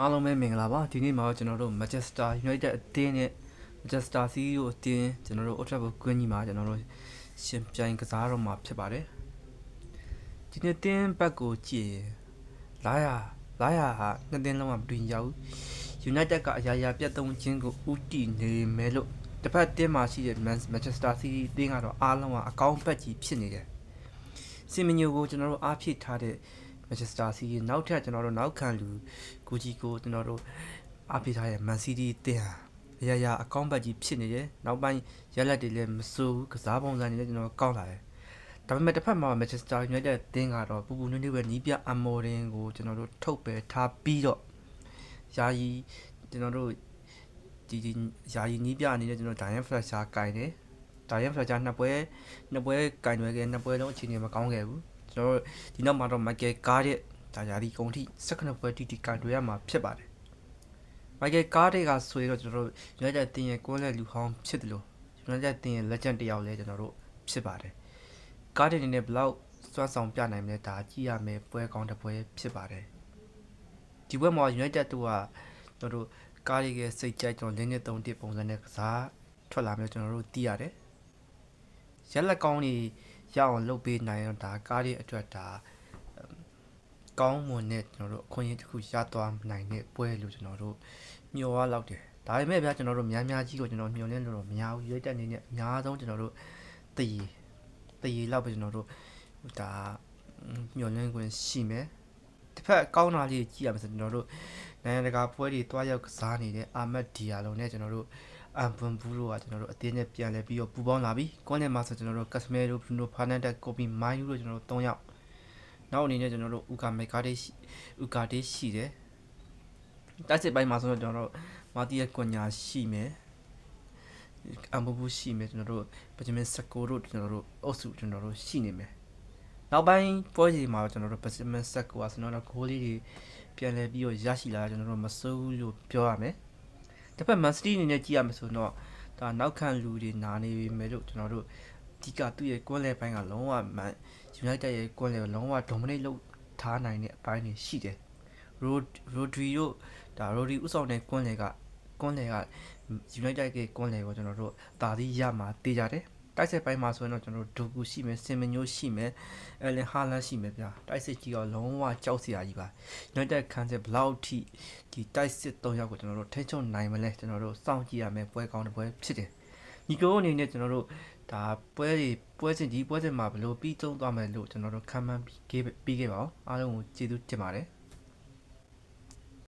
အားလုံးပဲမင်္ဂလာပါဒီနေ့မှာကျွန်တော်တို့ Manchester United အသင်းနဲ့ Manchester City ကိုအသင်းကျွန်တော်တို့ Old Trafford ကွင်းကြီးမှာကျွန်တော်တို့ရှင်ပြိုင်ကစားတော့မှာဖြစ်ပါတယ်ဒီနေ့တင်းဘက်ကိုကြည့်လာရဟာနှစ်သင်းလုံးကမတူညီကြဘူး United ကအရာရာပြတ်သုံးခြင်းကိုဥတီနေမယ်လို့တစ်ဖက်တင်းမှာရှိတဲ့ Manchester City အသင်းကတော့အားလုံးကအကောင်းဘက်ကြီးဖြစ်နေတယ်စင်မညိုကိုကျွန်တော်တို့အားဖြည့်ထားတဲ့Manchester City နောက်ထပ်ကျွန်တော်တို့နောက်ခံလူကိုကြီးကိုကျွန်တော်တို့အားပေးထားတဲ့ Man City တင်ဟာအရာရာအကောင့်ဘက်ကြီးဖြစ်နေတယ်နောက်ပိုင်းရလက်တွေလည်းမစိုးဘူးကစားပုံစံတွေလည်းကျွန်တော်ကောင်းလာတယ်ဒါပေမဲ့တစ်ဖက်မှာ Manchester United တင်ကတော့ပူပူနွေးနွေးပဲနီးပြအမော်ဒင်ကိုကျွန်တော်တို့ထုတ်ပယ်ထားပြီးတော့ယာယီကျွန်တော်တို့ဒီယာယီနီးပြအနေနဲ့ကျွန်တော် Dian Fletcher ကင်တယ် Dian Fletcher နှစ်ပွဲကင်တွယ်ခဲ့နှစ်ပွဲလုံးအခြေအနေမကောင်းခဲ့ဘူးကျွန်တော်ဒီနောက်မှာတော့ Michael Carrick ဒါရာဒီကုန်ထိ19ပွဲတိကန်တွေ့ရမှာဖြစ်ပါတယ် Michael Carrick ကဆိုရင်တော့ကျွန်တော်တို့ United တင်ရဲ့ကိုယ်လက်လူဟောင်းဖြစ်တယ်လို့ United တင်ရဲ့ legend တယောက်လဲကျွန်တော်တို့ဖြစ်ပါတယ် Carrick အနေနဲ့ဘလောက်စွမ်းဆောင်ပြနိုင်မလဲဒါကြည့်ရမယ်ပွဲကောင်းတစ်ပွဲဖြစ်ပါတယ်ဒီပွဲမှာ United တို့ကကျွန်တော်တို့ Carrick ရဲ့စိတ်ကြိုက်ကျွန်တော်လင်းနဲ့3-1ပုံစံနဲ့ကစားထွက်လာမျိုးကျွန်တော်တို့သိရတယ်ရက်လက်ကောင်းတွေရအောင်လုပ်ပေးနိုင်တော့ဒါကားရဲ့အတွက်ဒါကောင်းမွန်တဲ့ကျွန်တော်တို့အခွင့်အရေးတစ်ခုရသွားနိုင်တဲ့ပွဲလို့ကျွန်တော်တို့ညှော်ရလောက်တယ်ဒါပေမဲ့ဗျာကျွန်တော်တို့များကြီးကိုကျွန်တော်ညှော်လင့်လို့တော့မရဘူးရွေးတက်အနေနဲ့အများဆုံးကျွန်တော်တို့တည်လောက်ပဲကျွန်တော်တို့ဒါညှော်လင့်ခွင့်ရှိမယ်တစ်ဖက်ကောင်းတာလေးကြည့်ရမယ်ဆိုကျွန်တော်တို့နိုင်ငံတကာပွဲတွေတွားရောက်ကစားနေတဲ့အာမတ်ဒီယာလုံးနဲ့ကျွန်တော်တို့အမ်ပွန်ဘူးတို့ကကျွန်တော်တို့အတင်းနဲ့ပြန်လဲပြီးတော့ပူပေါင်းလာပြီကွန်နယ်မှာဆိုကျွန်တော်တို့ကက်စမဲရိုဘရူနိုဖာနန်ဒက်ကိုပီမိုင်းယူတို့ကျွန်တော်တို့3ယောက်နောက်အနေနဲ့ကျွန်တော်တို့ဥကာဒေးရှိတယ်တိုက်စစ်ပိုင်းမှာဆိုတော့ကျွန်တော်တို့မာတီယက်ကွန်ညာရှိမယ်အမ်ဘူဘူးရှိမယ်ကျွန်တော်တို့ပဂျမင်စကိုတို့ကျွန်တော်တို့အုပ်စုကျွန်တော်တို့ရှိနေမယ်နောက်ပိုင်းပွဲကြီးမှာကျွန်တော်တို့ပဂျမင်စကိုကကျွန်တော်တို့ဂိုးလေးတွေပြန်လဲပြီးတော့ရရှိလာကျွန်တော်တို့မစိုးဘူးလို့ပြောရမယ်တစ်ဖက် Man City အနေနဲ့ကြည့်ရမယ်ဆိုတော့ဒါနောက်ခံလူတွေနာနေပြီမယ်လို့ကျွန်တော်တို့ဒီကသူ့ရဲ့ကွန်းလဲပိုင်းကလုံးဝ United ရဲ့ကွန်းလဲကိုလုံးဝ dominate လုပ်ထားနိုင်တဲ့အပိုင်းတွေရှိတယ် Rodri တို့ဒါ Rodri ဥဆောင်တဲ့ကွန်းလဲက United ရဲ့ကွန်းလဲကိုကျွန်တော်တို့ဒါသီးရမှာတေးကြတယ်တိုက်စစ်ပိုင်းမှာဆိုရင်တော့ကျွန်တော်တို့ဒိုကူရှိမယ်စင်မညိုရှိမယ်အလင်ဟာလန်ရှိမယ်ဗျာတိုက်စစ်ကြီးတော့လုံးဝကြောက်စရာကြီးပါ United ခန်းစစ်ဘလောက်ထိဒီတိုက်စစ်3ယောက်ကိုကျွန်တော်တို့ထိချုံနိုင်မလဲကျွန်တော်တို့စောင့်ကြည့်ရမယ်ပွဲကောင်းတစ်ပွဲဖြစ်တယ်ညီကိုအနေနဲ့ကျွန်တော်တို့ဒါပွဲစဉ်မှာဘယ်လိုပြီးသုံးသွားမယ်လို့ကျွန်တော်တို့ခံမှန်းပြီးခဲ့ပါအောင်အားလုံးကိုကျေးဇူးတင်ပါတယ်